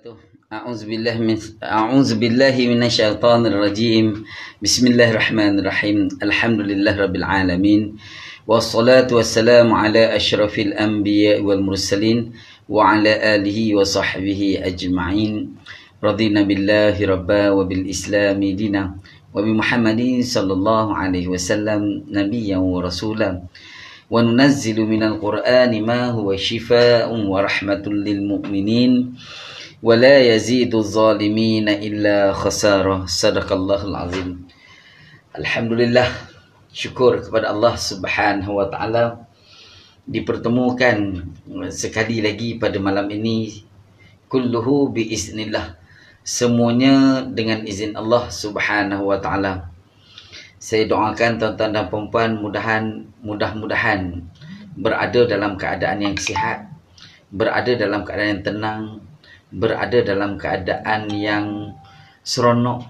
wabarakatuh. A'udzubillahi minasyaitonir rajim. Bismillahirrahmanirrahim. Alhamdulillahirabbil alamin. Wassalatu wassalamu ala asyrafil anbiya wal mursalin wa ala alihi wa sahbihi ajma'in. Radina billahi rabba wa bil islami dina wa bi Muhammadin sallallahu alaihi wasallam nabiyyan wa rasulan. Wa nunazzilu minal qur'ani ma huwa shifaa'un wa rahmatun lil mu'minin wa la yazidu zalimina illa khasara. Sadaqallahul azim. Alhamdulillah, syukur kepada Allah Subhanahu wa taala dipertemukan sekali lagi pada malam ini. Kulluhu bi iznillah, semuanya dengan izin Allah Subhanahu wa taala. Saya doakan tuan-tuan dan puan-puan mudah-mudahan berada dalam keadaan yang sihat, berada dalam keadaan yang tenang, berada dalam keadaan yang seronok,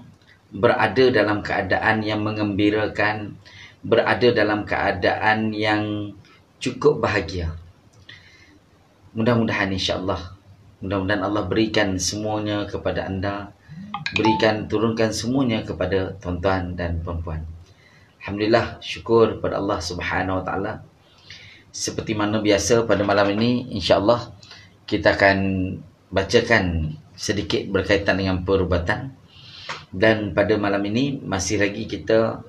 berada dalam keadaan yang mengembirakan, berada dalam keadaan yang cukup bahagia. Mudah-mudahan insya-Allah, mudah-mudahan Allah berikan semuanya kepada anda, turunkan semuanya kepada tuan-tuan dan puan-puan. Alhamdulillah, syukur kepada Allah Subhanahu wa taala. Seperti mana biasa pada malam ini, insya-Allah kita akan bacakan sedikit berkaitan dengan perubatan. Dan pada malam ini masih lagi kita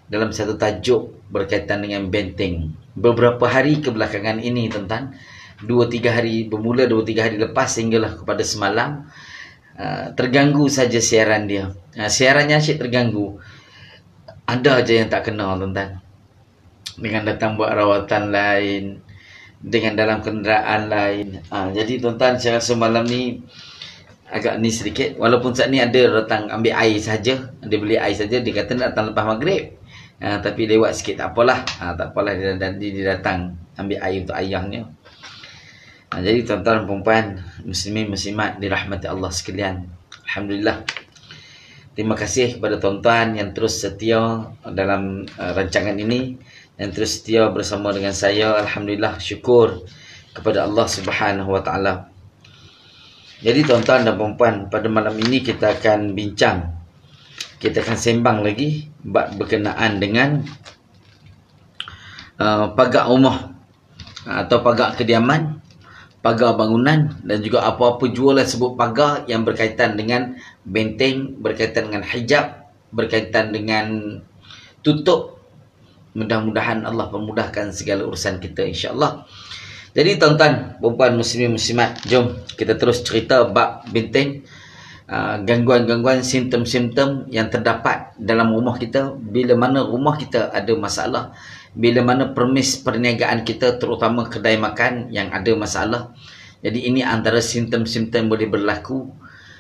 dalam satu tajuk berkaitan dengan benteng. Beberapa hari kebelakangan ini tuan-tuan, 2-3 hari bermula 2-3 hari lepas sehinggalah kepada semalam, terganggu saja siaran dia. Siarannya asyik terganggu. Ada aja yang tak kenal tuan-tuan. Dengan datang buat rawatan lain, dengan dalam kenderaan lain. Jadi tuan-tuan, saya rasa malam ni agak ni sedikit. Walaupun saat ni ada datang ambil air saja, dia beli air saja, dia kata nak datang lepas maghrib. Tapi lewat sikit tak apalah. Tak apalah, dia datang ambil air untuk ayahnya. Jadi tuan-tuan dan puan-puan, muslimin muslimat dirahmati Allah sekalian, alhamdulillah. Terima kasih kepada tuan-tuan yang terus setia dalam rancangan ini, yang terus setia bersama dengan saya. Alhamdulillah, syukur kepada Allah Subhanahu wa taala. Jadi tuan-tuan dan puan-puan, pada malam ini kita akan bincang, kita akan sembang lagi berkenaan dengan pagar rumah atau pagar kediaman, pagar bangunan, dan juga apa-apa jualan sebut pagar yang berkaitan dengan benteng, berkaitan dengan hijab, berkaitan dengan tutup. Mudah-mudahan Allah memudahkan segala urusan kita, insya-Allah. Jadi tuan-tuan, puan-puan, muslimin muslimat, jom kita terus cerita bab benteng. Gangguan-gangguan, simptom-simptom yang terdapat dalam rumah kita bila mana rumah kita ada masalah, bila mana perniagaan kita, terutama kedai makan, yang ada masalah. Jadi ini antara simptom-simptom boleh berlaku.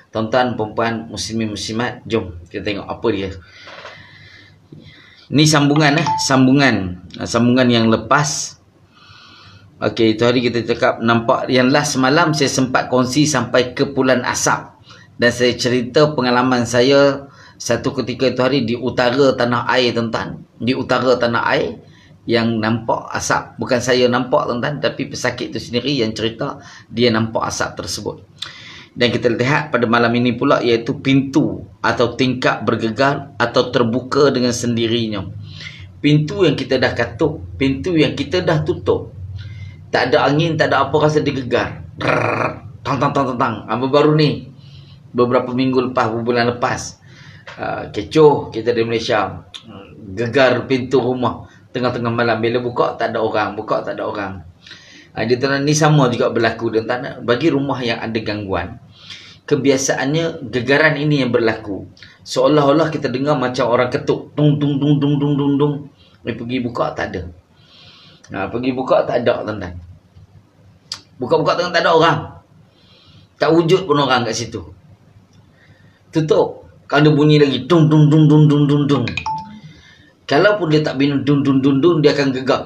Tuan-tuan, puan-puan, muslimin muslimat, jom kita tengok apa dia. Ini sambungan yang lepas. Okey, itu hari kita cakap, nampak yang last semalam saya sempat kongsi sampai ke Pulan Asap, dan saya cerita pengalaman saya satu ketika itu hari di utara tanah air tuan-tuan. Di utara tanah air yang nampak asap. Bukan saya nampak tuan-tuan, tapi pesakit itu sendiri yang cerita dia nampak asap tersebut. Dan kita lihat pada malam ini pula, iaitu pintu atau tingkap bergegar atau terbuka dengan sendirinya. Pintu yang kita dah katuk, pintu yang kita dah tutup, tak ada angin, tak ada apa, rasa dia gegar. Tang. Baru ni beberapa minggu lepas, bulan lepas, kecoh kita di Malaysia, gegar pintu rumah tengah-tengah malam. Bila buka tak ada orang, Dia tuan, ni sama juga berlaku tuan-tuan. Bagi rumah yang ada gangguan, kebiasaannya gegaran ini yang berlaku. Seolah-olah kita dengar macam orang ketuk, tung. Pergi buka tak ada. Pergi buka tak ada tuan-tuan. Buka-buka tengah tak ada orang. Tak wujud pun orang kat situ. Tutup, kalau dia bunyi lagi tung. Kalau pun dia tak bingung dun, dia akan gegar.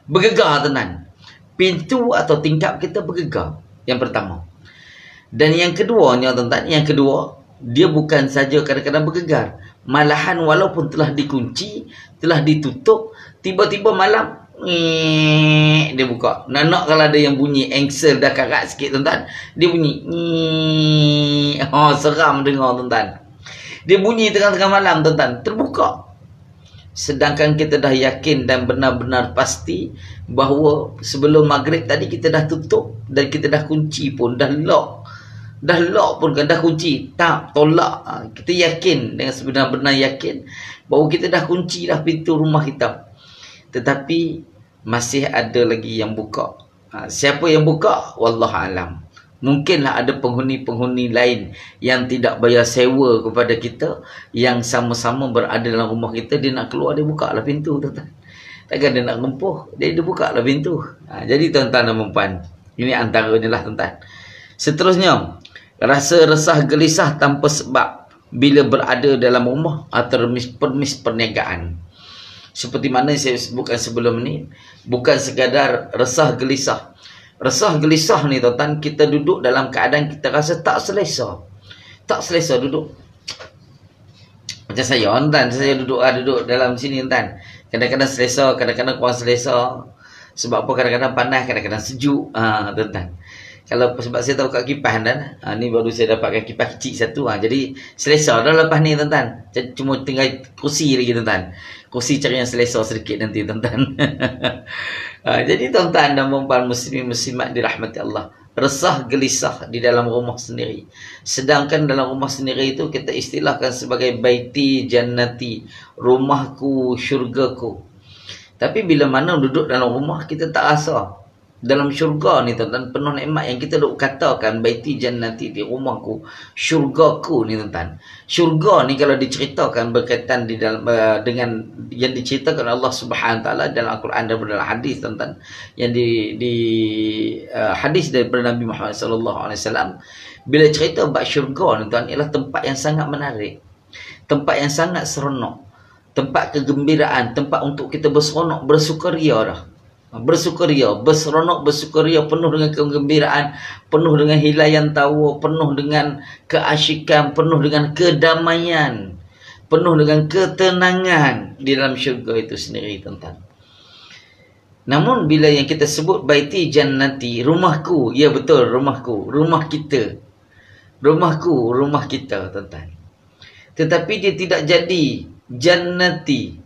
Bergegar tenan. Pintu atau tingkap kita bergegar. Yang pertama. Dan yang keduanya tuan-tuan, dia bukan saja kadang-kadang bergegar. Malahan walaupun telah dikunci, telah ditutup, tiba-tiba malam dia dia buka. Nak kalau ada yang bunyi engsel dah karat sikit tuan-tuan, dia bunyi seram dengar tuan-tuan. Dia bunyi tengah-tengah malam tuan-tuan, terbuka. Sedangkan kita dah yakin dan benar-benar pasti bahawa sebelum maghrib tadi kita dah tutup dan kita dah kunci pun, dah lock. Dah lock pun kan, dah kunci. Tak, tolak. Kita yakin, dengan sebenar-benar yakin bahawa kita dah kunci dah pintu rumah kita. Tetapi masih ada lagi yang buka. Siapa yang buka? Wallahualam. Mungkinlah ada penghuni-penghuni lain yang tidak bayar sewa kepada kita, yang sama-sama berada dalam rumah kita. Dia nak keluar, dia buka lah pintu tuan-tuan. Takkan dia nak gempuh, dia buka lah pintu. Jadi tuan-tuan dan puan, ini antaranya lah tuan-tuan. Seterusnya, rasa resah gelisah tanpa sebab bila berada dalam rumah atau permis perniagaan. Seperti mana saya sebutkan sebelum ni, bukan sekadar resah gelisah. Resah gelisah ni tuan-tuan, kita duduk dalam keadaan kita rasa tak selesa. Tak selesa duduk. Macam saya tuan-tuan, saya duduk dalam sini tuan-tuan. Kadang-kadang selesa, kadang-kadang kurang selesa. Sebab apa? Kadang-kadang panas, kadang-kadang sejuk. Tuan-tuan. Kalau sebab saya tahu kat kipas tuan, ni baru saya dapatkan kipas kecil satu. Jadi selesa dah lepas ni tuan-tuan. Cuma tinggal kursi lagi tuan-tuan. Kursi cari yang selesa sedikit nanti tuan-tuan. Jadi tuan-tuan dan puan muslimin muslimat dirahmati Allah, resah gelisah di dalam rumah sendiri. Sedangkan dalam rumah sendiri itu kita istilahkan sebagai baiti jannati, rumahku, syurgaku. Tapi bila mana duduk dalam rumah kita tak rasa. Dalam syurga ni tuan-tuan, penuh nikmat yang kita duk katakan baiti jannati, di rumahku, syurgaku ni tuan-tuan. Syurga ni kalau diceritakan berkaitan di dalam dengan yang diceritakan Allah Subhanahu taala dalam Al-Quran dan dalam hadis tuan-tuan, yang di hadis daripada Nabi Muhammad sallallahu alaihi wasallam, bila cerita bab syurga ni tuan, ialah tempat yang sangat menarik, tempat yang sangat seronok, tempat kegembiraan, tempat untuk kita berseronok, bersukaria dah. Bersukaria, berseronok, bersukaria, penuh dengan kegembiraan, penuh dengan hilaian tawa, penuh dengan keasyikan, penuh dengan kedamaian, penuh dengan ketenangan di dalam syurga itu sendiri tuan-tuan. Namun bila yang kita sebut baiti jannati, rumahku, ya betul, rumahku, rumah kita, rumahku, rumah kita tuan-tuan. Tetapi dia tidak jadi jannati,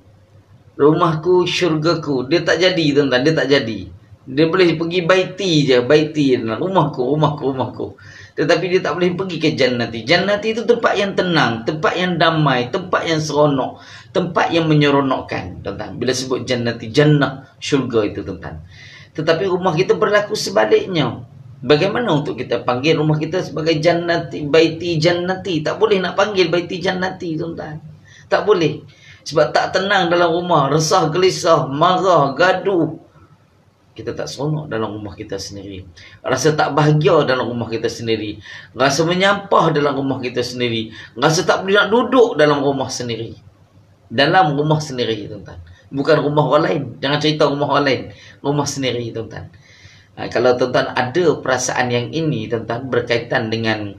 rumahku, syurgaku. Dia tak jadi tuan-tuan, dia tak jadi. Dia boleh pergi baiti je, baiti, rumahku, rumahku, rumahku. Tetapi dia tak boleh pergi ke jannati. Jannati itu tempat yang tenang, tempat yang damai, tempat yang seronok, tempat yang menyeronokkan tuan-tuan. Bila sebut jannati, jannah, syurga itu tuan-tuan. Tetapi rumah kita berlaku sebaliknya. Bagaimana untuk kita panggil rumah kita sebagai jannati, baiti jannati? Tak boleh nak panggil baiti jannati tuan-tuan. Tak boleh. Sebab tak tenang dalam rumah, resah gelisah, marah, gaduh. Kita tak seronok dalam rumah kita sendiri. Rasa tak bahagia dalam rumah kita sendiri. Rasa menyampah dalam rumah kita sendiri. Rasa tak boleh nak duduk dalam rumah sendiri. Dalam rumah sendiri tuan-tuan. Bukan rumah orang lain. Jangan cerita rumah orang lain. Rumah sendiri tuan-tuan. Kalau tuan-tuan ada perasaan yang ini tuan-tuan, berkaitan dengan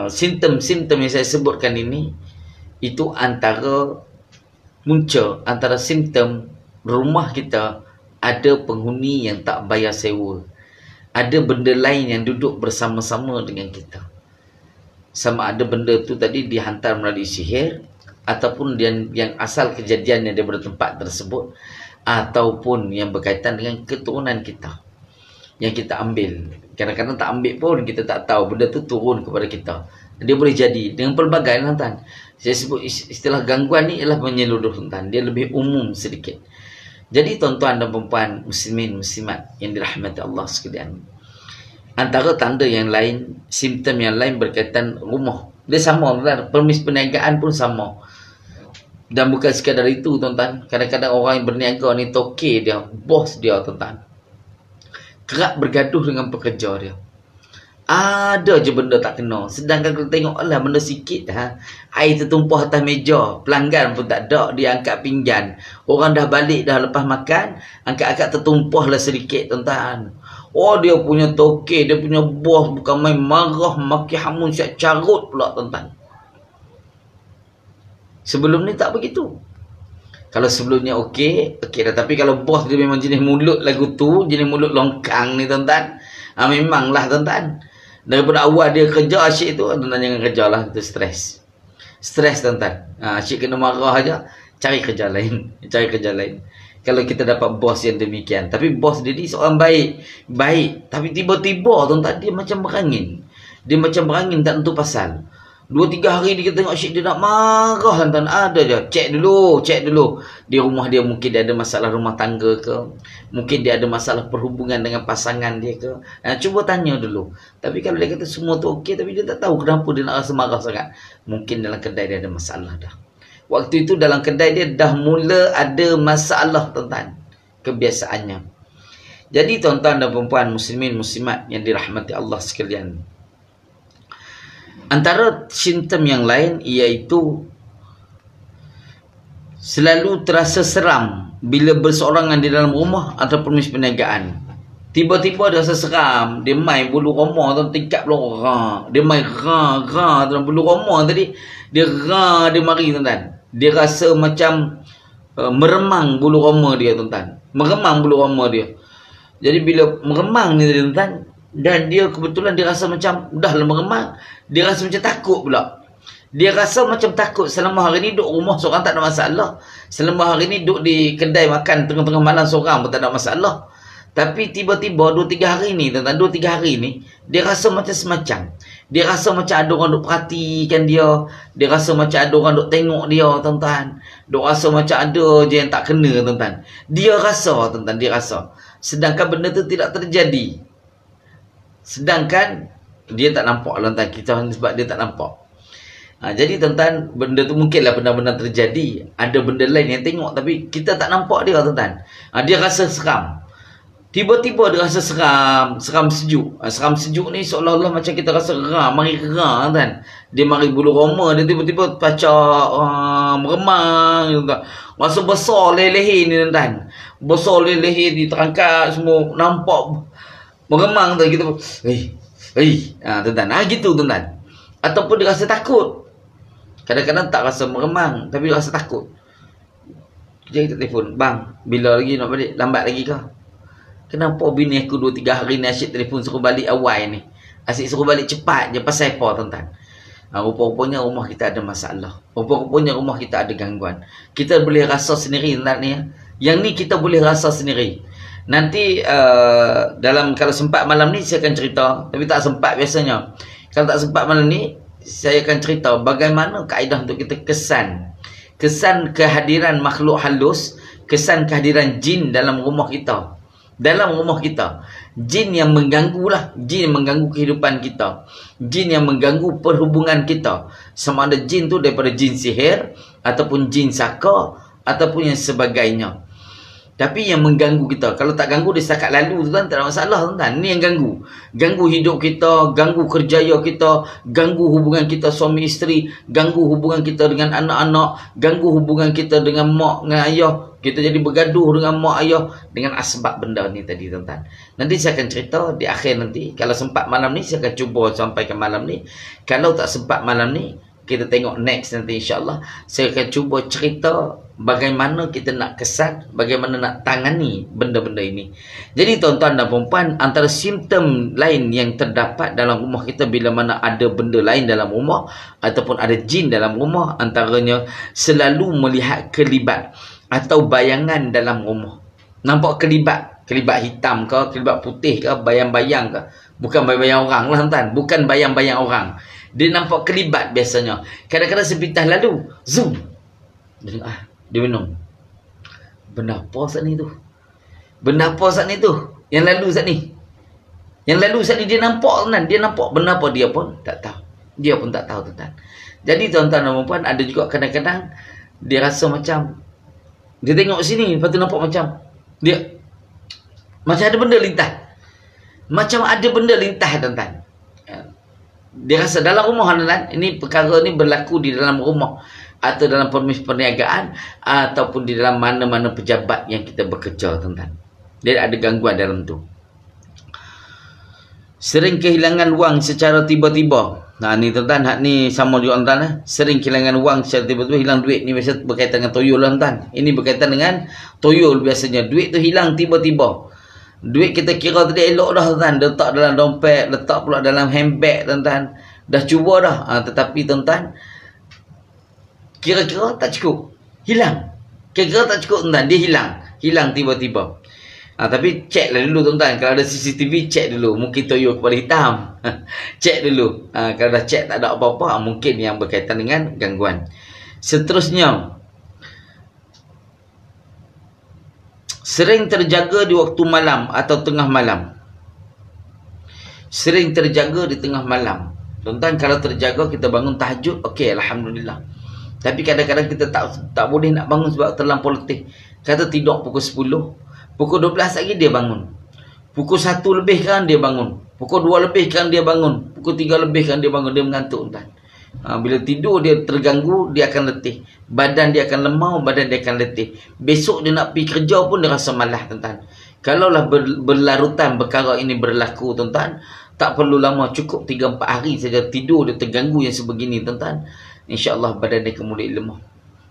simptom-simptom yang saya sebutkan ini, itu antara simptom rumah kita ada penghuni yang tak bayar sewa. Ada benda lain yang duduk bersama-sama dengan kita. Sama ada benda tu tadi dihantar melalui sihir, ataupun yang asal kejadiannya daripada tempat tersebut, ataupun yang berkaitan dengan keturunan kita yang kita ambil. Kadang-kadang tak ambil pun kita tak tahu, benda tu turun kepada kita. Dia boleh jadi dengan pelbagai tuan. Saya sebut istilah gangguan ni ialah menyeluruh tuan. Dia lebih umum sedikit. Jadi tuan-tuan dan puan muslimin muslimat yang dirahmati Allah sekalian, antara tanda yang lain, simptom yang lain berkaitan rumah, dia sama tuan. Permis perniagaan pun sama. Dan bukan sekadar itu tuan-tuan, kadang-kadang orang yang berniaga ni toke dia, bos dia tuan-tuan, kerap bergaduh dengan pekerja dia. Ada je benda tak kena. Sedangkan kalau tengok lah benda sikit, air tertumpah atas meja, pelanggan pun tak ada, dia angkat pinggan. Orang dah balik dah lepas makan, angkat-angkat tertumpah lah sedikit tuan-tuan. Oh, dia punya toke, dia punya bos bukan main marah, maki hamun siap carut pula tuan-tuan. Sebelum ni tak begitu. Kalau sebelumnya okey dah. Tapi kalau bos dia memang jenis mulut lagu tu, jenis mulut longkang ni tuan-tuan, memanglah tuan-tuan. Daripada awal dia kerja asyik tu, tuan-tuan jangan kerja lah, itu stres. Stres tuan-tuan. Asyik kena marah aja, cari kerja lain. Cari kerja lain. Kalau kita dapat bos yang demikian. Tapi bos dia ni seorang baik. Tapi tiba-tiba tuan-tuan, dia macam berangin. Dia macam berangin tak tentu pasal. 2-3 hari dia kita tengok asyik dia nak marah tuan-tuan. Ada je. Cek dulu. Di rumah dia mungkin dia ada masalah rumah tangga ke. Mungkin dia ada masalah perhubungan dengan pasangan dia ke. Cuba tanya dulu. Tapi kalau dia kata semua tu okey, tapi dia tak tahu kenapa dia nak rasa marah sangat. Mungkin dalam kedai dia ada masalah dah. Waktu itu dalam kedai dia dah mula ada masalah tuan-tuan. Kebiasaannya. Jadi tuan-tuan dan puan-puan, muslimin muslimat yang dirahmati Allah sekalian, antara simptom yang lain iaitu selalu terasa seram bila berseorangan di dalam rumah ataupun perniagaan. Tiba-tiba dia rasa seram, dia main bulu roma tu tingkat belakang. Dia main dalam bulu roma tadi, dia mari tuan-tuan. Dia rasa macam meremang bulu roma dia tuan-tuan. Meremang bulu roma dia. Jadi bila meremang ni tuan-tuan, dan dia kebetulan dia rasa macam dah lama remang, dia rasa macam takut pula. Dia rasa macam takut. Selama hari ni duduk rumah seorang tak ada masalah. Selama hari ni duduk di kedai makan tengah-tengah malam seorang pun tak ada masalah. Tapi tiba-tiba 2-3 hari ni tuan-tuan, 2-3 hari ni dia rasa macam semacam. Dia rasa macam ada orang duk perhatikan dia. Dia rasa macam ada orang duk tengok dia tuan-tuan. Duk rasa macam ada je yang tak kena tuan-tuan. Dia rasa tuan-tuan, dia rasa. Sedangkan benda tu tidak terjadi. Sedangkan dia tak nampak tuan-tuan, kita sebab dia tak nampak. Jadi tuan-tuan, benda tu mungkinlah benar-benar terjadi. Ada benda lain yang tengok tapi kita tak nampak dia tuan-tuan. Dia rasa seram. Tiba-tiba dia rasa seram sejuk. Seram sejuk ni seolah-olah macam kita rasa mari geram tuan. Dia mari bulu roma, dia tiba-tiba pacak meremang tuan. Rasa besar leher ni tuan. Besar leher diterangkat semua nampak meremang tu kita. Tuan-tuan, gitu tuan-tuan. Ataupun dia rasa takut. Kadang-kadang tak rasa meremang tapi dia rasa takut. Kita telefon, "Bang, bila lagi nak balik? Lambat lagi ke?" Kenapa bini aku 2-3 hari ni asyik telefon suruh balik awal ni? Asyik suruh balik cepat je, pasal apa tuan-tuan? Rupa-rupanya rumah kita ada masalah. Rupa-rupanya rumah kita ada gangguan. Kita boleh rasa sendiri tuan-tuan ni. Yang ni kita boleh rasa sendiri. Nanti kalau sempat malam ni saya akan cerita. Tapi tak sempat biasanya. Kalau tak sempat malam ni, saya akan cerita bagaimana kaedah untuk kita kesan kehadiran makhluk halus, kesan kehadiran jin dalam rumah kita. Dalam rumah kita, jin yang mengganggu lah, jin yang mengganggu kehidupan kita, jin yang mengganggu perhubungan kita. Sama ada jin tu daripada jin sihir ataupun jin saka ataupun yang sebagainya. Tapi yang mengganggu kita, kalau tak ganggu dia setakat lalu tuan, tak ada masalah tuan. Ni yang ganggu. Ganggu hidup kita, ganggu kerjaya kita, ganggu hubungan kita suami isteri, ganggu hubungan kita dengan anak-anak, ganggu hubungan kita dengan mak dengan ayah. Kita jadi bergaduh dengan mak ayah dengan asbab benda ni tadi tuan-tuan. Nanti saya akan cerita di akhir nanti. Kalau sempat malam ni saya akan cuba sampaikan malam ni. Kalau tak sempat malam ni, kita tengok next nanti insya-Allah. Saya akan cuba cerita bagaimana kita nak kesan, bagaimana nak tangani benda-benda ini. Jadi tuan-tuan dan puan-puan, antara simptom lain yang terdapat dalam rumah kita bila mana ada benda lain dalam rumah ataupun ada jin dalam rumah, antaranya selalu melihat kelibat atau bayangan dalam rumah. Nampak kelibat hitam ke, kelibat putih ke, bayang-bayang ke. Bukan bayang-bayang orang lah tuan, bukan bayang-bayang orang. Dia nampak kelibat biasanya. Kadang-kadang sepintas lalu, zoom. Dia minum. Benda apa saat ni tu? Benda apa saat ni tu? Yang lalu saat ni. Yang lalu saat ni dia nampak tuan. Dia nampak benda apa dia pun tak tahu. Dia pun tak tahu tuan. Jadi tuan-tuan dan puan, ada juga kadang-kadang dia rasa macam dia tengok sini, lepas tu nampak macam dia macam ada benda lintah. Macam ada benda lintah tuan-tuan. Dia rasa dalam rumah tuan-tuan. Ini perkara ni berlaku di dalam rumah atau dalam perniagaan ataupun di dalam mana-mana pejabat yang kita bekerja tuan-tuan. Dia ada gangguan dalam tu. Sering kehilangan wang secara tiba-tiba. Nah ni tuan-tuan, hak ni sama juga tuan-tuan. Sering kehilangan wang secara tiba-tiba, hilang duit ni biasa berkaitan dengan toyol lah tuan. Ini berkaitan dengan toyol biasanya. Duit tu hilang tiba-tiba. Duit kita kira tadi elok dah tuan, letak dalam dompet, letak pula dalam handbag tuan-tuan. Dah cuba dah. Tetapi tuan-tuan, kira-kira tak cukup. Hilang. Kira-kira tak cukup tuan-tuan, dia hilang. Hilang tiba-tiba. Tapi cek lah dulu tuan-tuan. Kalau ada CCTV, cek dulu. Mungkin toyol kepala hitam. Cek dulu. Kalau dah cek tak ada apa-apa, mungkin yang berkaitan dengan gangguan. Seterusnya, sering terjaga di waktu malam atau tengah malam. Sering terjaga di tengah malam. Tuan-tuan, kalau terjaga kita bangun tahajud, okey, Alhamdulillah. Tapi kadang-kadang kita tak boleh nak bangun sebab terlampau letih. Kata tidur pukul 10, pukul 12 lagi dia bangun. Pukul 1 lebih kan dia bangun. Pukul 2 lebih kan dia bangun. Pukul 3 lebih kan dia bangun. Dia mengantuk tuan. Bila tidur dia terganggu, dia akan letih. Badan dia akan lemah, badan dia akan letih. Besok dia nak pergi kerja pun dia rasa malas tuan-tuan. Kalaulah berlarutan perkara ini berlaku tuan-tuan, tak perlu lama, cukup 3-4 hari saja tidur dia terganggu yang sebegini tuan-tuan. InsyaAllah badan dia akan mula lemah.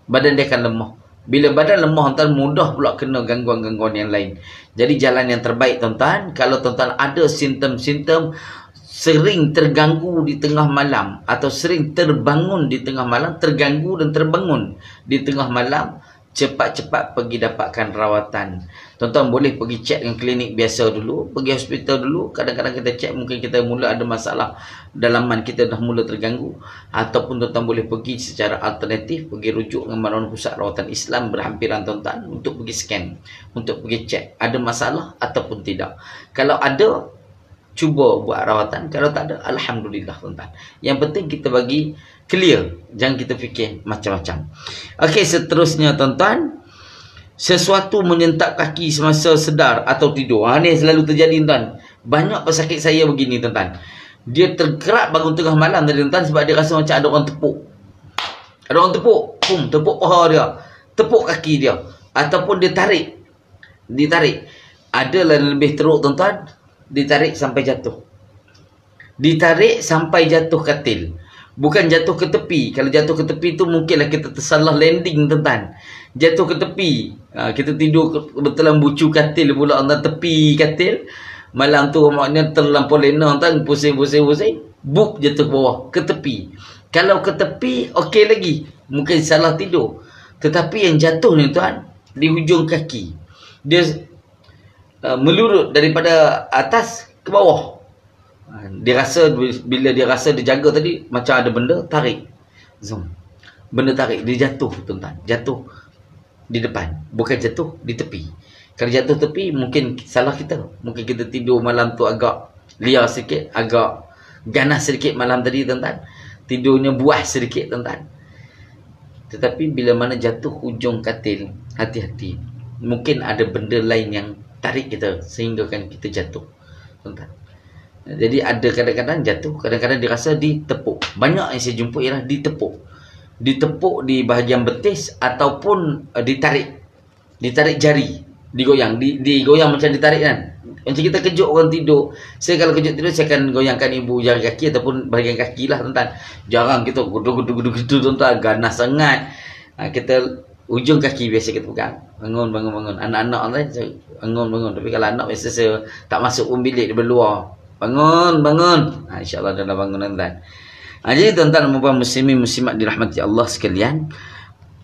Badan dia akan lemah. Bila badan lemah tuan, mudah pula kena gangguan-gangguan yang lain. Jadi jalan yang terbaik tuan-tuan, kalau tuan-tuan ada simptom-simptom sering terganggu di tengah malam atau sering terbangun di tengah malam, terganggu dan terbangun di tengah malam, cepat-cepat pergi dapatkan rawatan. Tuan-tuan boleh pergi cek dengan klinik biasa dulu, pergi hospital dulu. Kadang-kadang kita cek mungkin kita mula ada masalah dalaman kita dah mula terganggu, ataupun tuan-tuan boleh pergi secara alternatif, pergi rujuk dengan mana-mana pusat rawatan Islam berhampiran tuan-tuan untuk pergi scan, untuk pergi cek ada masalah ataupun tidak. Kalau ada, cuba buat rawatan. Kalau tak ada, Alhamdulillah tuan-tuan. Yang penting kita bagi clear, jangan kita fikir macam-macam. Okey, seterusnya tuan-tuan, sesuatu menyentak kaki semasa sedar atau tidur. Ini selalu terjadi tuan. Banyak pesakit saya begini tuan-tuan. Dia tergerak bangun tengah malam tadi tuan, sebab dia rasa macam ada orang tepuk. Ada orang tepuk, tepuk paha dia, tepuk kaki dia, ataupun dia tarik. Ditarik. Adalah lebih teruk tuan-tuan, ditarik sampai jatuh. Ditarik sampai jatuh katil. Bukan jatuh ke tepi. Kalau jatuh ke tepi tu mungkinlah kita tersalah landing tuan-tuan. Jatuh ke tepi, kita tidur kebetulan bucu katil pula antara tepi katil. Malam tu maknanya terlampau lena tuan, pusing-pusing, buk jatuh ke bawah, ke tepi. Kalau ke tepi okey lagi, mungkin salah tidur. Tetapi yang jatuh ni tuan, di hujung kaki. Dia melurut daripada atas ke bawah. Dia rasa, bila dia rasa dia jaga tadi, macam ada benda tarik. Zoom. Benda tarik, dia jatuh tuan-tuan. Jatuh di depan, bukan jatuh di tepi. Kalau jatuh tepi mungkin salah kita. Mungkin kita tidur malam tu agak liar sedikit, agak ganas sedikit malam tadi tuan-tuan. Tidurnya buah sedikit tuan-tuan. Tetapi bila mana jatuh hujung katil, hati-hati. Mungkin ada benda lain yang tarik kita sehingga kan kita jatuh tuan-tuan. Jadi ada kadang-kadang jatuh, kadang-kadang dirasa ditepuk. Banyak yang saya jumpa ialah ditepuk. Ditepuk di bahagian betis ataupun ditarik. Ditarik jari, digoyang, digoyang macam ditarik kan. Macam kita kejut orang tidur. Saya kalau kejut tidur, saya akan goyangkan ibu jari kaki ataupun bahagian kaki lah tuan-tuan. Jarang kita gudu-gudu tuan-tuan, ganas sangat. Kita ujung kaki biasa kita pegang. Bangun. Anak-anak bangun. Tapi kalau anak biasa saya tak masuk pun bilik, dia berluar. Bangun. InsyaAllah dalam bangunan tuan. Jadi tuan-tuan dan puan muslimin muslimat dirahmati Allah sekalian,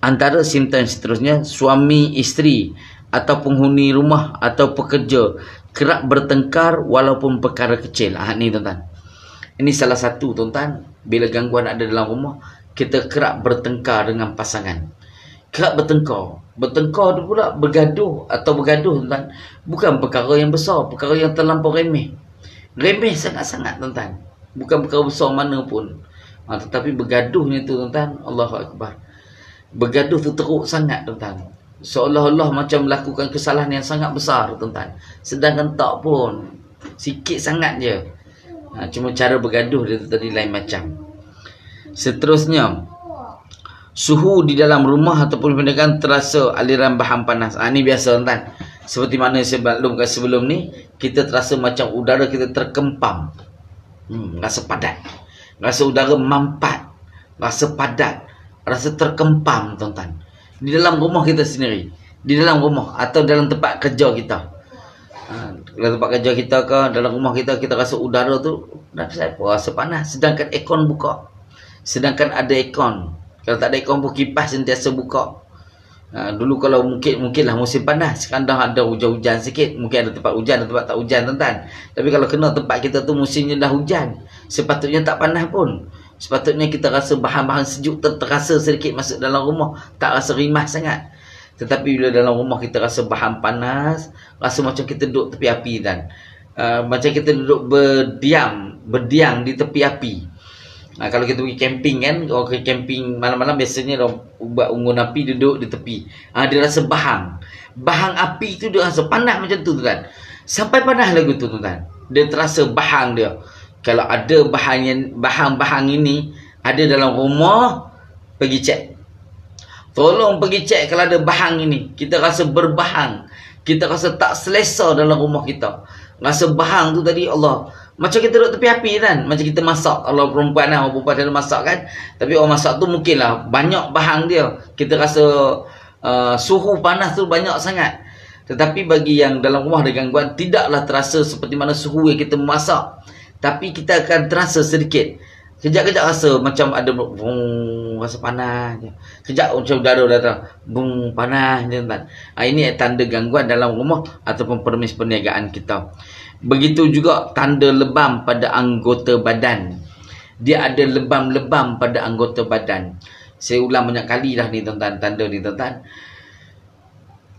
antara simptom seterusnya, suami isteri atau penghuni rumah atau pekerja kerap bertengkar walaupun perkara kecil. Ni tuan-tuan. Ini salah satu tuan-tuan, bila gangguan ada dalam rumah, kita kerap bertengkar dengan pasangan. Kerap bertengkar. Bertengkar tu pula bergaduh tuan-tuan. Bukan perkara yang besar, perkara yang terlampau remeh. Remeh sangat-sangat tuan-tuan. Bukan perkara besar mana pun. Tetapi bergaduhnya tu tuan-tuan, Allahu Akbar. Bergaduh tu teruk sangat tuan-tuan. Seolah-olah macam melakukan kesalahan yang sangat besar tuan-tuan. Sedangkan tak pun. Sikit sangat je. Cuma cara bergaduh dia tadi lain macam. Seterusnya, suhu di dalam rumah ataupun pendekan terasa aliran bahan panas. Ni biasa tuan-tuan. Seperti mana saya maklumkan sebelum ni, kita terasa macam udara kita terkempam. Rasa padat. rasa udara mampat, rasa padat, rasa terkempam tuan-tuan. Di dalam rumah kita sendiri, di dalam rumah atau dalam tempat kerja kita. Dalam tempat kerja kita ke dalam rumah kita, kita rasa udara tu rasa panas, sedangkan aircon buka. Sedangkan ada aircon. Kalau tak ada aircon pun kipas sentiasa buka. Dulu kalau mungkinlah musim panas, sekarang dah ada hujan-hujan sikit, mungkin ada tempat hujan, ada tempat tak hujan tuan-tuan. Tapi kalau kena tempat kita tu musimnya dah hujan, sepatutnya tak panas pun. Sepatutnya kita rasa bahan-bahan sejuk terasa sedikit masuk dalam rumah, tak rasa rimas sangat. Tetapi bila dalam rumah kita rasa bahan panas, rasa macam kita duduk tepi api dan macam kita duduk berdiam di tepi api. Kalau kita pergi camping kan, orang pergi camping malam-malam biasanya orang buat unggun api, duduk di tepi. Dia rasa bahang api tu dia rasa panas macam tu kan. Sampai panas lagu tu tuan. Dia terasa bahang dia. Kalau ada bahang ini ada dalam rumah, pergi cek. Tolong pergi cek kalau ada bahang ini. Kita rasa berbahang. Kita rasa tak selesa dalam rumah kita. Rasa bahang tu tadi Allah. Macam kita duduk tepi api kan. Macam kita masak. Kalau perempuan lah, orang perempuan dalam masak kan. Tapi orang masak tu mungkinlah banyak bahang dia. Kita rasa suhu panas tu banyak sangat. Tetapi bagi yang dalam rumah ada gangguan, tidaklah terasa seperti mana suhu yang kita memasak. Tapi kita akan terasa sedikit. Kejap-kejap rasa macam ada rasa panas je. Kejap macam udara datang, panas je kan. Ini tanda gangguan dalam rumah ataupun permis perniagaan kita. Begitu juga tanda lebam pada anggota badan. Dia ada lebam-lebam pada anggota badan. Saya ulang banyak kali dah ni tuan-tuan, tanda ni tuan-tuan.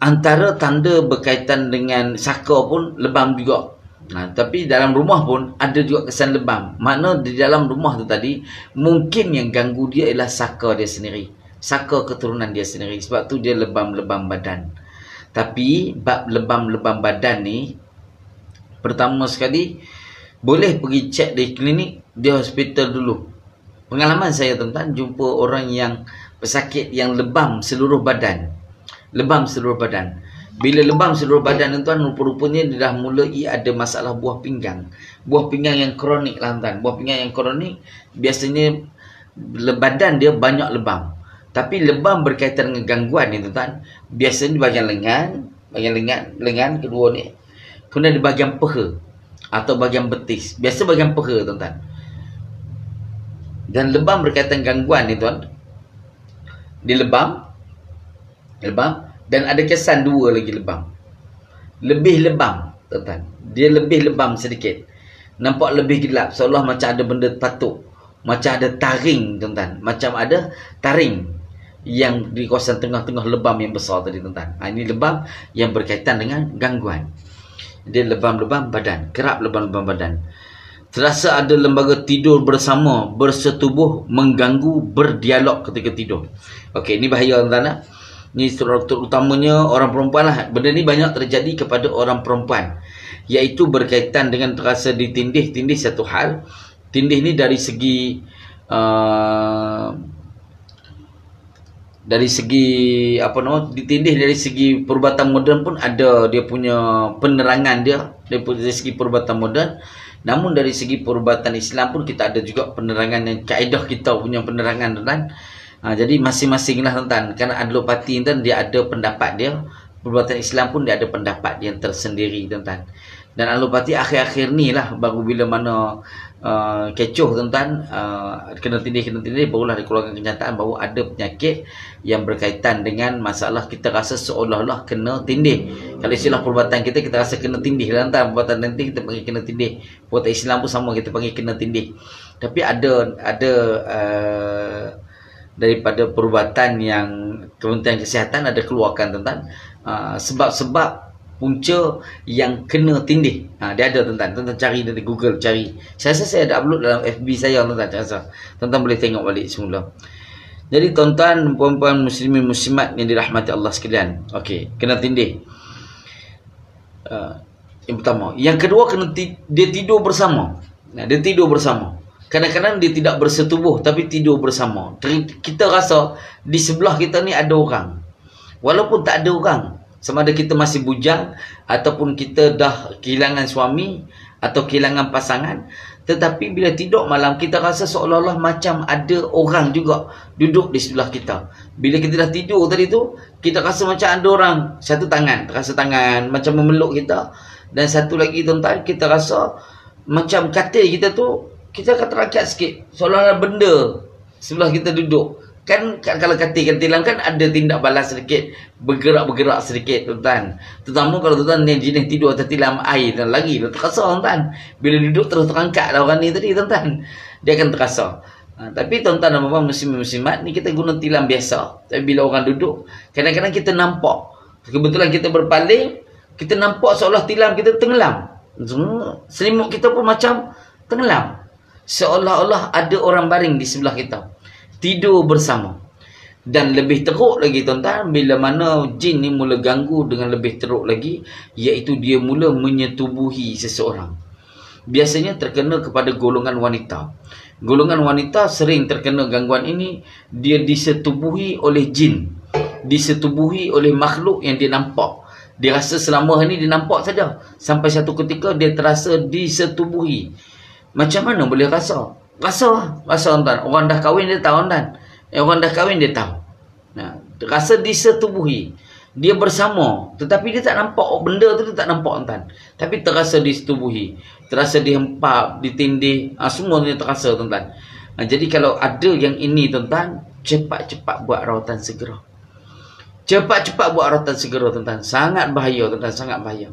Antara tanda berkaitan dengan saka pun lebam juga. Tapi dalam rumah pun ada juga kesan lebam. Makna di dalam rumah tu tadi, mungkin yang ganggu dia ialah saka dia sendiri. Saka keturunan dia sendiri. Sebab tu dia lebam-lebam badan. Tapi bab lebam-lebam badan ni, pertama sekali, boleh pergi cek di klinik, di hospital dulu. Pengalaman saya tuan-tuan, jumpa orang yang pesakit yang lebam seluruh badan. Lebam seluruh badan. Bila lebam seluruh badan tuan, rupa-rupanya dia dah mulai ada masalah buah pinggang. Buah pinggang yang kronik lah tuan. Buah pinggang yang kronik, biasanya badan dia banyak lebam. Tapi lebam berkaitan dengan gangguan ni tuan, biasanya di bahagian lengan kedua ni. Kemudian di bahagian peha atau bahagian betis. Biasa bahagian peha tuan-tuan. Dan lebam berkaitan gangguan ni tuan. Dia lebam. Dan ada kesan dua lagi lebam. Lebih lebam tuan-tuan. Dia lebih lebam sedikit. Nampak lebih gelap. Seolah macam ada benda patuk. Macam ada taring tuan-tuan. Macam ada taring yang di kawasan tengah-tengah lebam yang besar tadi tuan-tuan. Ini lebam yang berkaitan dengan gangguan. Dia lebam-lebam badan. Kerap lebam-lebam badan. Terasa ada lembaga tidur bersama, bersetubuh, mengganggu, berdialog ketika tidur. Okey, ini bahaya tuan-tuan. Ini terutamanya orang perempuan lah. Benda ni banyak terjadi kepada orang perempuan. Iaitu berkaitan dengan terasa ditindih. Tindih satu hal. Tindih ni dari segi ditindih dari segi perubatan moden pun ada dia punya penerangan dia. Dari segi perubatan moden. Namun dari segi perubatan Islam pun kita ada juga penerangan yang kaedah kita punya penerangan tuan. Jadi masing-masing lah tuan. Kerana alopati tuan, dia ada pendapat dia. Perubatan Islam pun dia ada pendapat yang tersendiri tuan. Dan alopati akhir-akhir ni lah, baru bila mana kecoh tuan, kena tindih, barulah dikeluarkan kenyataan bahawa ada penyakit yang berkaitan dengan masalah kita rasa seolah-olah kena tindih. Kalau istilah perubatan kita rasa kena tindih tuan. Perubatan nanti kita panggil kena tindih. Perubatan Islam pun sama, kita panggil kena tindih. Tapi ada daripada perubatan yang Kementerian Kesihatan ada keluarkan tuan. Sebab-sebab punca yang kena tindih. Dia ada tuan-tuan cari dari Google, cari. Saya rasa saya ada upload dalam FB saya tuan-tuan. Tuan-tuan boleh tengok balik semula. Jadi tuan-tuan, puan-puan muslimin muslimat yang dirahmati Allah sekalian. Okey, kena tindih. Yang pertama, yang kedua dia tidur bersama. Dia tidur bersama. Kadang-kadang dia tidak bersetubuh tapi tidur bersama. Kita rasa di sebelah kita ni ada orang. Walaupun tak ada orang. Sama ada kita masih bujang ataupun kita dah kehilangan suami atau kehilangan pasangan. Tetapi bila tidur malam, kita rasa seolah-olah macam ada orang juga duduk di sebelah kita. Bila kita dah tidur tadi tu, kita rasa macam ada orang, satu tangan, terasa tangan macam memeluk kita. Dan satu lagi tuan-tuan, kita rasa macam katil kita tu, kita akan terakat sikit, seolah-olah benda sebelah kita duduk. Kan kalau katil-katilan kan ada tindak balas sedikit, bergerak-bergerak sedikit tuan-tuan. Terutama kalau tuan-tuan ni jenis tidur atas tilam air dan lagi dah terasa tuan-tuan. Bila duduk terus terangkat lah orang ni tadi tuan-tuan, dia akan terasa. Tapi tuan-tuan dan puan-puan muslim-muslimat ni, kita guna tilam biasa. Tapi bila orang duduk, kadang-kadang kita nampak, kebetulan kita berpaling, kita nampak seolah tilam kita tenggelam. Selimut kita pun macam tenggelam, seolah-olah ada orang baring di sebelah kita, tidur bersama. Dan lebih teruk lagi tuan-tuan, bila mana jin ni mula ganggu dengan lebih teruk lagi, iaitu dia mula menyetubuhi seseorang. Biasanya terkena kepada golongan wanita. Golongan wanita sering terkena gangguan ini. Dia disetubuhi oleh jin, disetubuhi oleh makhluk yang dia nampak. Dia rasa selama ni dia nampak saja, sampai satu ketika dia terasa disetubuhi. Macam mana boleh rasa? Rasa tuan-tuan. Orang dah kahwin dia tahu tuan. Orang dah kahwin dia tahu. Nah, rasa disetubuhi. Dia bersama, tetapi dia tak nampak benda tu, dia tak nampak tuan. Tapi terasa disetubuhi, terasa dihempap, ditindih, semua dia terasa tuan. Jadi kalau ada yang ini tuan, cepat-cepat buat rawatan segera. Cepat-cepat buat rawatan segera tuan. Sangat bahaya tuan, sangat bahaya.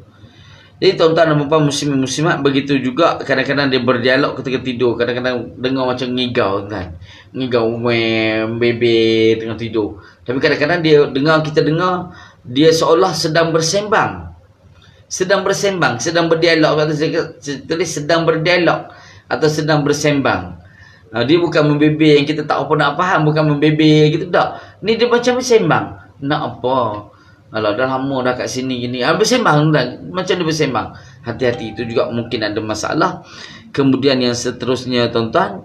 Jadi tuan-tuan dan puan muslim-muslimat, begitu juga kadang-kadang dia berdialog ketika tidur. Kadang-kadang dengar macam ngigau tuan. Ngigau, bebe tengah tidur. Tapi kadang-kadang kita dengar dia seolah sedang bersembang. Sedang berdialog, atau saya tulis sedang berdialog atau sedang bersembang. Dia bukan membebe yang kita tak apa nak faham, bukan membebe gitu tak. Ni dia macam bersembang. Nak apa? Alah, dah lama dah kat sini gini. Bersembang tuan. Macam dia bersembang. Hati-hati, itu juga mungkin ada masalah. Kemudian yang seterusnya tuan-tuan,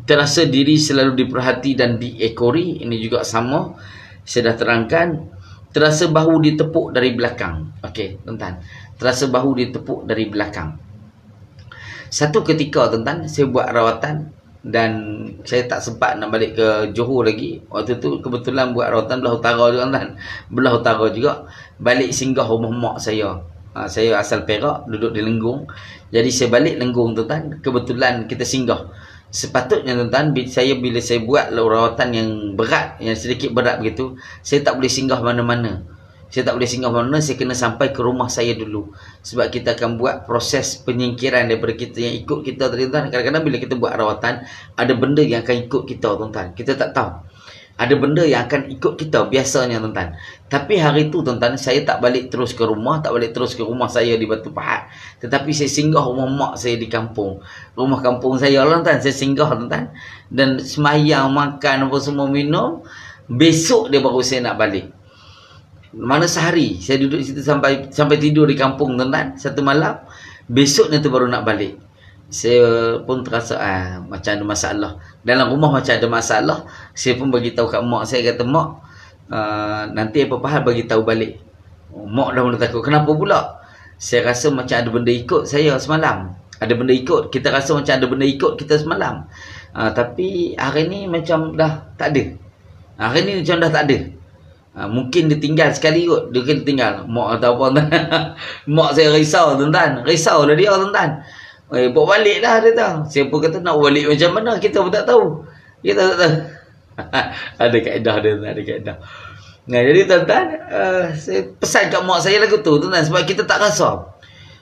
terasa diri selalu diperhati dan diekori. Ini juga sama, saya dah terangkan. Terasa bahu ditepuk dari belakang. Okey tuan-tuan, terasa bahu ditepuk dari belakang. Satu ketika tuan-tuan, saya buat rawatan dan saya tak sempat nak balik ke Johor lagi. Waktu tu kebetulan buat rawatan belah utara juga tuan. Belah utara juga. Balik singgah rumah mak saya. Saya asal Perak, duduk di Lenggong. Jadi saya balik Lenggong tuan. Kebetulan kita singgah. Sepatutnya tuan, bila saya buat rawatan yang berat, yang sedikit berat begitu, saya tak boleh singgah mana-mana. Saya kena sampai ke rumah saya dulu. Sebab kita akan buat proses penyingkiran daripada kita yang ikut kita tadi tuan. Kadang-kadang bila kita buat rawatan, ada benda yang akan ikut kita tuan. Kita tak tahu. Ada benda yang akan ikut kita biasanya tuan. Tapi hari tu tuan, saya tak balik terus ke rumah, saya di Batu Pahat. Tetapi saya singgah rumah mak saya di kampung. Rumah kampung saya tuan, saya singgah tuan. Dan semayang, makan apa semua, minum. Besok dia baru saya nak balik. Mana sehari saya duduk di situ sampai tidur di kampung tuan, satu malam. Besoknya tu baru nak balik. Saya pun terasa macam ada masalah dalam rumah, macam ada masalah. Saya pun bagi tahu kat mak saya, kata mak, nanti apa hal bagi tahu balik. Mak dah mula takut. Kenapa pula? Saya rasa macam ada benda ikut saya semalam. Ada benda ikut, kita rasa macam ada benda ikut kita semalam. Tapi hari ni macam dah tak ada. Hari ni macam dah tak ada. Mungkin dia tinggal sekali kot. Dia kena tinggal. Mak atau apa tuan. Mak saya risau tuan. Risau lah dia tuan. Bawa balik lah dia tahu. Saya pun kata nak balik macam mana, kita pun tak tahu. Kita tak tahu. Ada kaedah dia tuan. Ada kaedah. Nah, jadi tuan-tuan, saya pesan kat mak saya lagu tu tuan. Sebab kita tak rasa.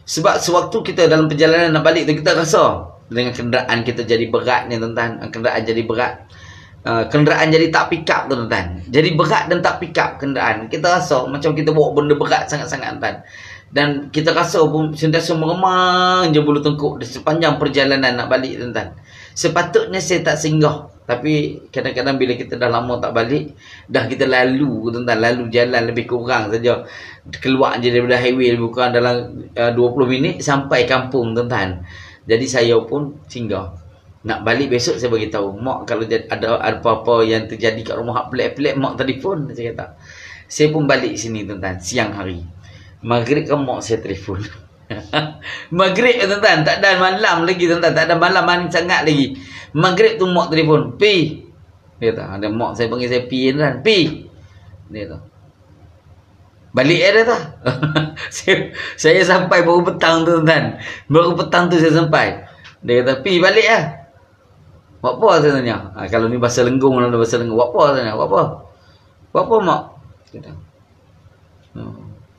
Sebab sewaktu kita dalam perjalanan nak balik tu, kita rasa dengan kenderaan kita jadi berat ni tuan. Kenderaan jadi berat. Kenderaan jadi tak pick up tuan. Jadi berat dan tak pick up kenderaan. Kita rasa macam kita bawa benda berat sangat-sangat tuan. Dan kita rasa pun sentiasa meremang je bulu tengkuk di sepanjang perjalanan nak balik tuan. Sepatutnya saya tak singgah. Tapi kadang-kadang bila kita dah lama tak balik, dah kita lalu tuan, lalu jalan lebih kurang saja. Keluar je daripada highway lebih kurang dalam 20 minit sampai kampung tuan. Jadi saya pun singgah. Nak balik besok saya bagi tahu mak, kalau ada apa-apa yang terjadi kat rumah pelik-pelik, mak telefon, saya kata. Saya pun balik sini tuan, siang hari. Maghrib kan mak saya telefon. Maghrib tuan-tuan, tak ada malam lagi tuan-tuan, tak ada malam malam sangat lagi. Maghrib tu mak telefon, pi. Dia kata, ada mak saya panggil saya pi tuan, pi. Dia kata, balik dia tak? saya sampai baru petang tu tuan. Baru petang tu saya sampai. Dia kata, pi balik lah. Buat apa saya tanya? Kalau ni bahasa Lenggong, bahasa Lenggong. Buat apa saya tanya? Buat apa? Buat apa mak? Kata,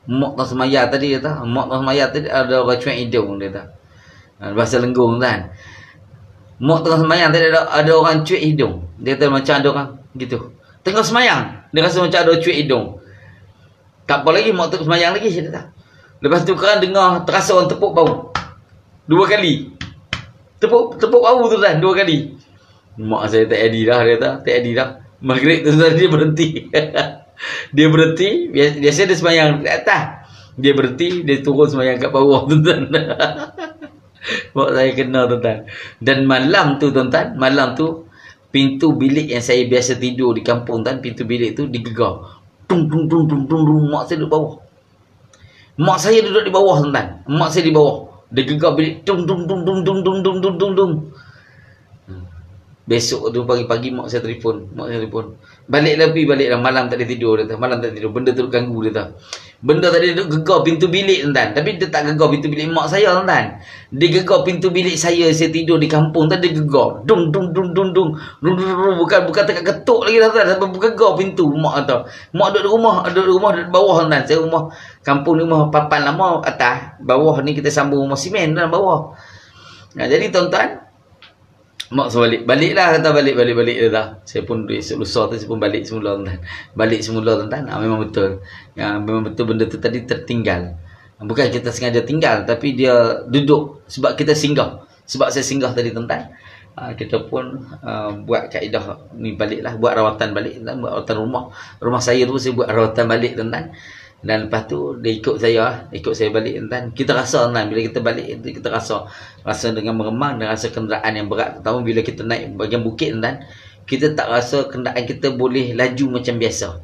mak tak semaya tadi kata. Mak tak semaya tadi ada orang cuek hidung dia kata. Bahasa Lenggong kan. Mak tengah semayang tadi ada orang cuek hidung. Dia kata macam ada orang gitu. Tengah semayang, dia rasa macam ada cuek hidung. Tak apa lagi mak tengah semayang lagi dia kata. Lepas tu kan dengar terasa orang tepuk bau. 2 kali. Tepuk bau tu kan 2 kali. Mak saya tak edit dah dia kata, tak edit dah. Maghrib tu dia berhenti. Dia berhenti, biasa dia semayang di atas. Dia berhenti, dia turun semayang kat bawah tuan-tuan. Mak saya kena tuan-tuan. Dan malam tu tuan-tuan, malam tu pintu bilik yang saya biasa tidur di kampung tuan, pintu bilik tu digegar. Tung tung tung tung tung tung, mak saya duduk bawah. Mak saya duduk di bawah tuan-tuan. Mak saya di bawah. Dia gegar bilik tung tung tung tung tung tung tung tung tung tung. Besok tu pagi-pagi mak saya telefon. Baliklah pi, baliklah, malam tak ada tidur dia kata. Malam tak tidur, benda tu ganggu dia kata. Benda tadi duduk gegar pintu bilik tuan-tuan. Tapi dia tak gegar pintu bilik mak saya tuan-tuan. Dia gegar pintu bilik saya tidur di kampung tadi, dia gegar. Dung dung dung dung dung. Bukan tengah ketuk lagi tuan-tuan. Sampai gegar pintu mak kata. Mak duduk di rumah, duduk di bawah tuan-tuan. Saya rumah kampung ni rumah papan lama atas. Bawah ni kita sambung rumah simen dalam bawah. Jadi tuan-tuan, mak saya baliklah kata, balik dia dah. Saya pun esok lusa tu saya pun balik semula tuan-tuan. Balik semula tuan-tuan. Memang betul. Memang betul benda tu tadi tertinggal. Bukan kita sengaja tinggal, tapi dia duduk sebab kita singgah. Sebab saya singgah tadi tuan-tuan. Kita pun buat kaedah ni baliklah, buat rawatan balik tuan-tuan, buat rawatan rumah. Rumah saya tu saya buat rawatan balik tuan-tuan. Dan lepas tu dia ikut saya balik tuan-tuan. Kita rasa tuan-tuan, bila kita balik itu kita rasa dengan meremang dan rasa kenderaan yang berat. Terutama bila kita naik bahagian bukit tuan-tuan, kita tak rasa kenderaan kita boleh laju macam biasa.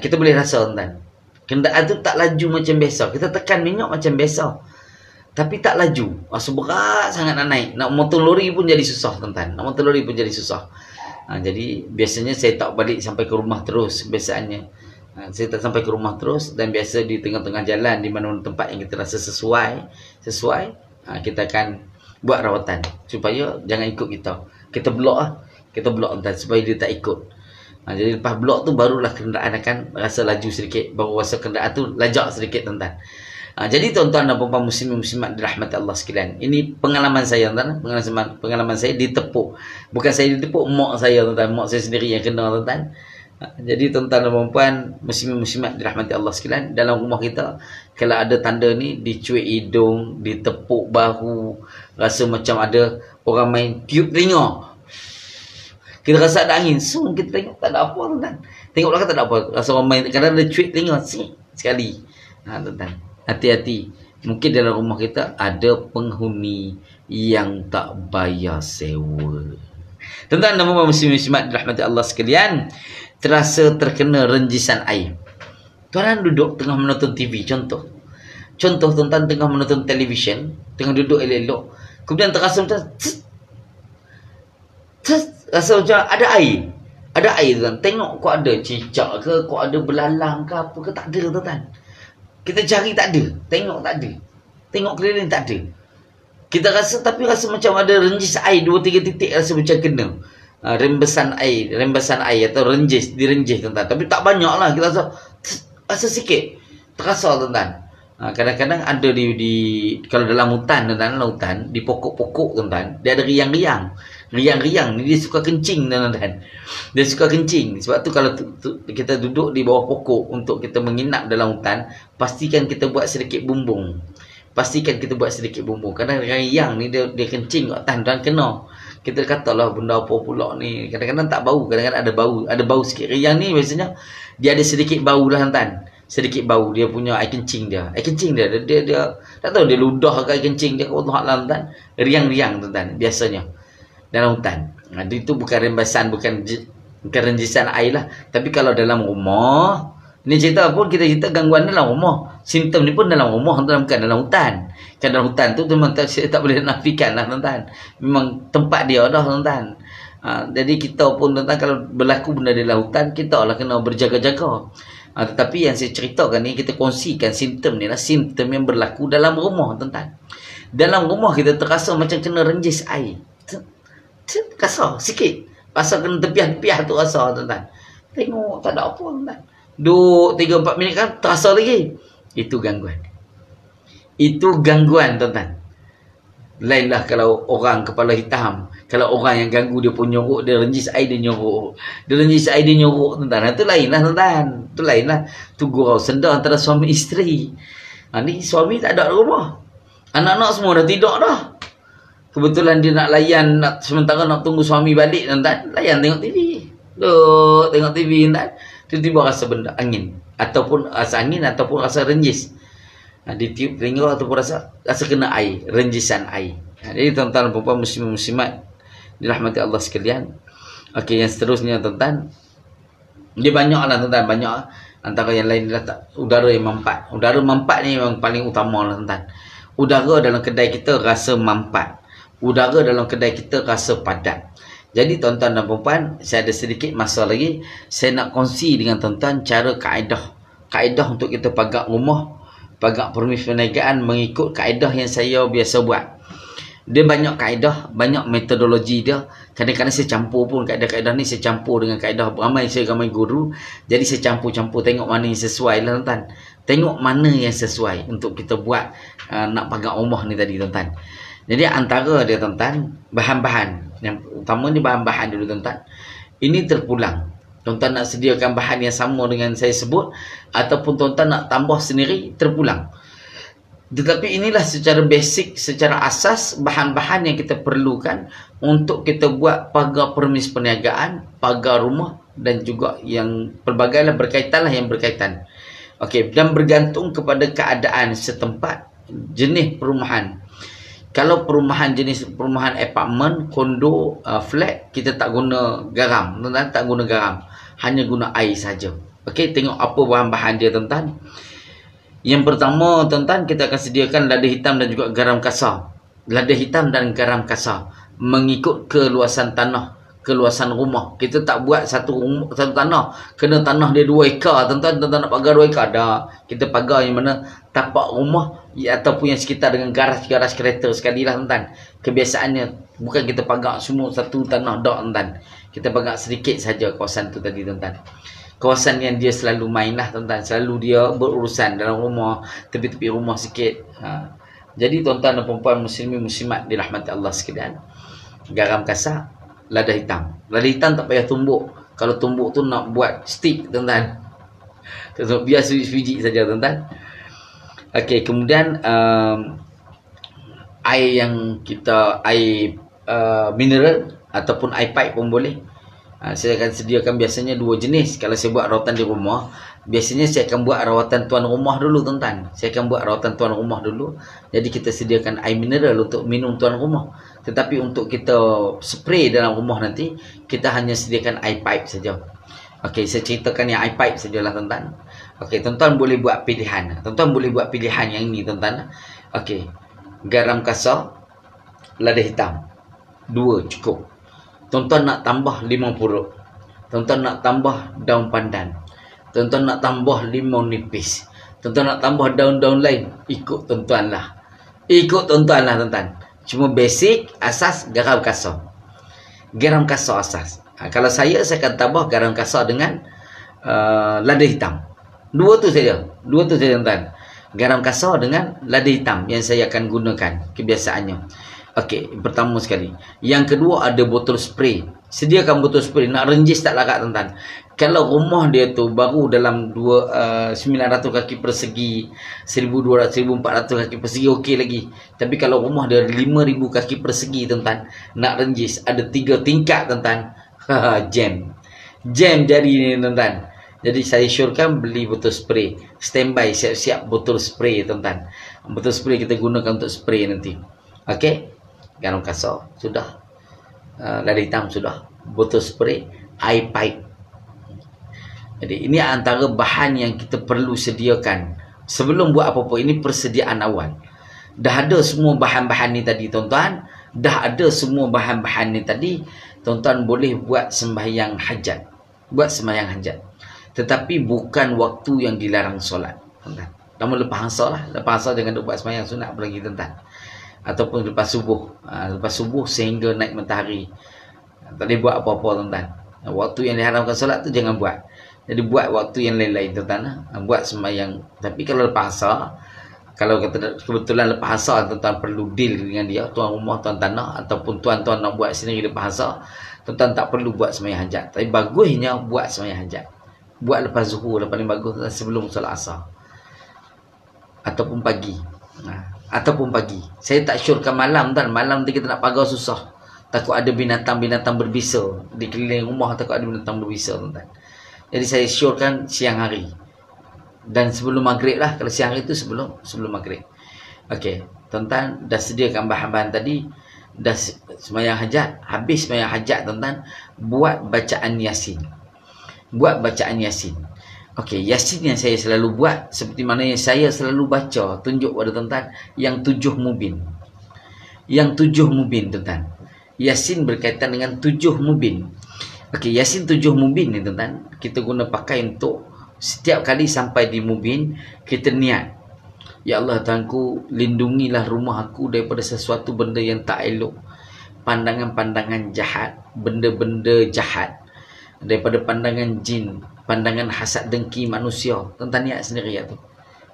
Kita boleh rasa tuan-tuan, kenderaan tu tak laju macam biasa. Kita tekan minyak macam biasa, tapi tak laju. Rasa berat sangat nak naik. Nak motor lori pun jadi susah tuan-tuan. Jadi biasanya saya tak balik sampai ke rumah terus biasaannya. Saya tak sampai ke rumah terus, dan biasa di tengah-tengah jalan di mana tempat yang kita rasa sesuai, kita akan buat rawatan supaya jangan ikut kita. Kita blok tuan, supaya dia tak ikut. Jadi lepas blok tu barulah kenderaan akan rasa laju sedikit, baru rasa kenderaan tu lajak sedikit tuan-tuan. Jadi tuan-tuan dan puan-puan muslimin muslimat dirahmati Allah sekalian, ini pengalaman saya tuan-tuan. Pengalaman saya ditepuk. Bukan saya ditepuk, mak saya tuan-tuan. Mak saya sendiri yang kena tuan-tuan. Jadi tuan-tuan dan puan-puan muslimin muslimat dirahmati Allah sekalian, dalam rumah kita kalau ada tanda ni, dicuik hidung, ditepuk bahu, rasa macam ada orang main tiup telinga, kita rasa ada angin, kita tengok tak ada apa tuan-tuan. Tengok belakang tak ada apa, rasa orang main, kadang ada cuik telinga sekali. Tuan-tuan, hati-hati. Mungkin dalam rumah kita ada penghuni yang tak bayar sewa. Tuan-tuan dan puan-puan muslimin muslimat dirahmati Allah sekalian, terasa terkena renjisan air. Tuan duduk tengah menonton TV, contoh tuan-tuan tengah menonton televisyen, tengah duduk elok-elok, kemudian terasa macam rasa macam ada air tuan. Tengok kok ada cicak ke, kok ada belalang ke apa ke, tak ada tuan. Kita cari tak ada, tengok tak ada, tengok keliling tak ada. Kita rasa, tapi rasa macam ada renjis air 2-3 titik, rasa macam kena rembesan air atau direnjis tuan-tuan. Tapi tak banyak lah, kita rasa sikit, terasa tuan-tuan. Kadang-kadang ada di kalau dalam hutan tuan-tuan, hutan di pokok-pokok tuan-tuan, dia ada riang-riang ni, dia suka kencing tuan-tuan. Dia suka kencing. Sebab tu kalau kita duduk di bawah pokok untuk kita menginap dalam hutan, pastikan kita buat sedikit bumbung. Kadang riang ni dia kencing kat atas dan kena. Kita katalah benda apa pula ni. Kadang-kadang tak bau, kadang-kadang ada bau sikit. Riang ni biasanya dia ada sedikit bau lah tuan. Sedikit bau, dia punya air kencing dia. Dia tak tahu dia ludah ke air kencing dia, Allahuakbar tuan. Riang-riang tuan biasanya dalam hutan. Itu bukan rembasan, bukan renjisan air lah. Tapi kalau dalam rumah Ni cerita pun kita cerita gangguan dalam rumah. Simptom ni pun dalam rumah, tuan-tuan, bukan dalam hutan. Kan dalam hutan tu memang saya tak boleh nafikan lah, tuan-tuan. Memang tempat dia dah, tuan-tuan. Jadi kita pun, tuan-tuan, kalau berlaku benda di dalam hutan, kita lah kena berjaga-jaga. Tetapi yang saya ceritakan ni, kita kongsikan simptom ni lah, simptom yang berlaku dalam rumah, tuan-tuan. Dalam rumah kita terasa macam kena renjis air. Rasa sikit. Rasa kena tepiah-tepiah tu rasa, tuan-tuan. Tengok tak ada apa, tuan-tuan. Duk 3-4 minit kan terasa lagi. Itu gangguan. Itu gangguan, tuan-tuan. Lainlah kalau orang kepala hitam. Kalau orang yang ganggu dia pun nyorok, dia renjis air dia nyorok. Dia renjis air dia nyorok, tuan-tuan. Itu lainlah, tuan-tuan. Itu lainlah. Tu gurau senda antara suami isteri. Ni suami tak ada di rumah. Anak-anak semua dah tidur dah. Kebetulan dia nak layan, sementara nak tunggu suami balik, tuan-tuan. Layan tengok TV. Duk tengok TV, tuan-tuan. Tiba-tiba rasa benda angin, ataupun rasa angin ataupun rasa renjis. Ditiup telinga ataupun rasa kena air, renjisan air. Jadi tuan-tuan dan puan-puan, muslim-muslimat dirahmati Allah sekalian. Okey, yang seterusnya, tuan-tuan, dia banyaklah, tuan-tuan, banyak. Antara yang lain adalah udara yang mampat. Udara mampat ni memang paling utama lah, tuan-tuan. Udara dalam kedai kita rasa mampat. Udara dalam kedai kita rasa padat. Jadi tuan-tuan dan puan-puan, saya ada sedikit masa lagi. Saya nak kongsi dengan tuan-tuan cara kaedah. Kaedah untuk kita pagar rumah, pagar permis perniagaan mengikut kaedah yang saya biasa buat. Dia banyak kaedah, banyak metodologi dia. Kadang-kadang saya campur pun kaedah-kaedah ni, saya campur dengan kaedah ramai guru. Jadi saya campur-campur, tengok mana yang sesuai lah, tuan-tuan. Tengok mana yang sesuai untuk kita buat nak pagar rumah ni tadi, tuan-tuan. Jadi antara dia, tuan-tuan, bahan-bahan. Yang utama ni bahan-bahan dulu, tuan-tuan. Ini terpulang. Tuan-tuan nak sediakan bahan yang sama dengan saya sebut, ataupun tuan-tuan nak tambah sendiri, terpulang. Tetapi inilah secara basic, secara asas, bahan-bahan yang kita perlukan untuk kita buat pagar permis perniagaan, pagar rumah, dan juga yang pelbagai lah, berkaitan lah, yang berkaitan. Okey, dan bergantung kepada keadaan setempat, jenis perumahan. Kalau perumahan jenis perumahan apartmen, kondo, flat, kita tak guna garam, tuan-tuan, tak guna garam. Hanya guna air saja. Okey, tengok apa bahan-bahan dia, tuan-tuan. Yang pertama, tuan-tuan, kita akan sediakan lada hitam dan juga garam kasar. Lada hitam dan garam kasar mengikut keluasan tanah, keluasan rumah. Kita tak buat satu tanah. Kena tanah dia 2 ekar, tuan-tuan. Tuan-tuan nak pagar 2 ekar, dah. Kita pagar yang mana tapak rumah ataupun yang sekitar dengan garaj kereta sekali lah, tuan-tuan. Kebiasaannya bukan kita pagar semua satu tanah, dah, tuan-tuan. Kita pagar sedikit saja kawasan tu tadi, tuan-tuan. Kawasan yang dia selalu main lah, tuan-tuan. Selalu dia berurusan dalam rumah, tepi-tepi rumah sikit. Jadi tuan-tuan dan puan-puan, muslimin muslimat dirahmati Allah sekalian, garam kasar, lada hitam. Lada hitam tak payah tumbuk. Kalau tumbuk tu nak buat stick, tuan-tuan. Biar biji saja, tuan-tuan. Okey, kemudian air yang kita, air mineral ataupun air pipe pun boleh. Saya akan sediakan biasanya 2 jenis. Kalau saya buat rawatan di rumah, biasanya saya akan buat rawatan tuan rumah dulu, tuan-tuan. Saya akan buat rawatan tuan rumah dulu. Jadi kita sediakan air mineral untuk minum tuan rumah. Tetapi untuk kita spray dalam rumah nanti, kita hanya sediakan air pipe saja. Okey, saya ceritakan yang air pipe sajalah, tuan-tuan. Okey, tuan-tuan boleh buat pilihan. Tuan-tuan boleh buat pilihan yang ini, tuan-tuan. Okey, garam kasar, lada hitam, 2 cukup. Tuan-tuan nak tambah limau purut, tuan-tuan nak tambah daun pandan, tuan-tuan nak tambah limau nipis, tuan-tuan nak tambah daun-daun lain, ikut tuan-tuan lah. Ikut tuan-tuan lah, tuan-tuan. Cuma basic, asas, garam kasar. Garam kasar asas. Kalau saya akan tambah garam kasar dengan lada hitam. 2 tu saja, tuan-tuan. Garam kasar dengan lada hitam yang saya akan gunakan kebiasaannya. Okey, pertama sekali. Yang kedua, ada botol spray. Sediakan botol spray. Nak renjis tak larat, tuan-tuan. Kalau rumah dia tu baru dalam 900 kaki persegi, 1200, 1400 kaki persegi, okey lagi. Tapi kalau rumah dia 5000 kaki persegi, tuan-tuan, nak renjis, ada 3 tingkat, tuan-tuan. Jam jadi ni, tuan-tuan. Jadi saya syorkan beli botol spray. Standby, siap-siap botol spray, tuan-tuan. Botol spray kita gunakan untuk spray nanti. Okey. Garam kasar sudah, lada hitam sudah, botol spray, air pipe. Jadi ini antara bahan yang kita perlu sediakan sebelum buat apa-apa. Ini persediaan awal. Dah ada semua bahan-bahan ni tadi tuan-tuan. Dah ada semua bahan-bahan ni tadi, tuan-tuan boleh buat sembahyang hajat. Buat sembahyang hajat. Tetapi bukan waktu yang dilarang solat, tuan-tuan. Namun lepas asar lah. Lepas asar jangan buat sembahyang sunat apa lagi, tuan-tuan. Ataupun lepas subuh. Lepas subuh sehingga naik matahari. Tak boleh buat apa-apa, tuan-tuan. Waktu yang diharamkan solat tu jangan buat. Jadi buat waktu yang lain-lain, tuan-tuan. Buat sembahyang. Tapi kalau lepas asar, kalau kata kebetulan lepas asar tuan-tuan perlu deal dengan dia, tuan rumah, tuan tanah, ataupun tuan-tuan nak buat sendiri lepas asar, tuan-tuan tak perlu buat sembahyang hajat. Tapi bagusnya buat sembahyang hajat. Buat lepas zuhur, paling bagus sebelum solat asar. Ataupun pagi. Ataupun pagi. Saya tak syorkan malam, tuan. Malam nanti kita nak pagar susah. Takut ada binatang-binatang berbisa di keliling rumah, takut ada binatang berbisa, tuan-tuan. Jadi saya syorkan siang hari. Dan sebelum maghrib lah. Kalau siang hari itu sebelum maghrib. Okey, tuan-tuan dah sediakan bahan-bahan tadi. Dah sembahyang hajat. Habis sembahyang hajat, tuan-tuan, buat bacaan Yasin. Buat bacaan Yasin. Okey, Yasin yang saya selalu buat, seperti mana yang saya selalu baca, tunjuk pada tuan-tuan, yang 7 mubin. Yang 7 mubin, tuan-tuan. Yasin berkaitan dengan 7 mubin. Okey, Yasin 7 mubin ni, tuan-tuan, kita guna pakai untuk setiap kali sampai di mubin, kita niat, ya Allah Tuhanku, lindungilah rumah aku daripada sesuatu benda yang tak elok, pandangan-pandangan jahat, benda-benda jahat, daripada pandangan jin, pandangan hasad dengki manusia. Tuan-tuan niat sendiri ya tu.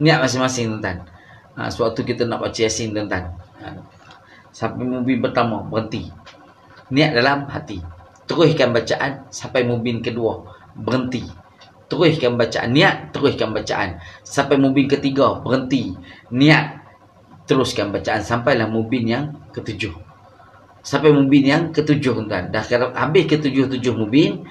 Niat masing-masing, tuan-tuan. Sewaktu kita nak baca Yasin, tuan-tuan, sampai mubin pertama, berhenti. Niat dalam hati. Teruskan bacaan sampai mubin kedua, berhenti. Teruskan bacaan, niat, teruskan bacaan sampai mubin ketiga, berhenti. Niat, teruskan bacaan sampailah mubin yang ke-7. Sampai mubin yang ke-7, tuan-tuan. Dah kalau habis ke-7 mubin,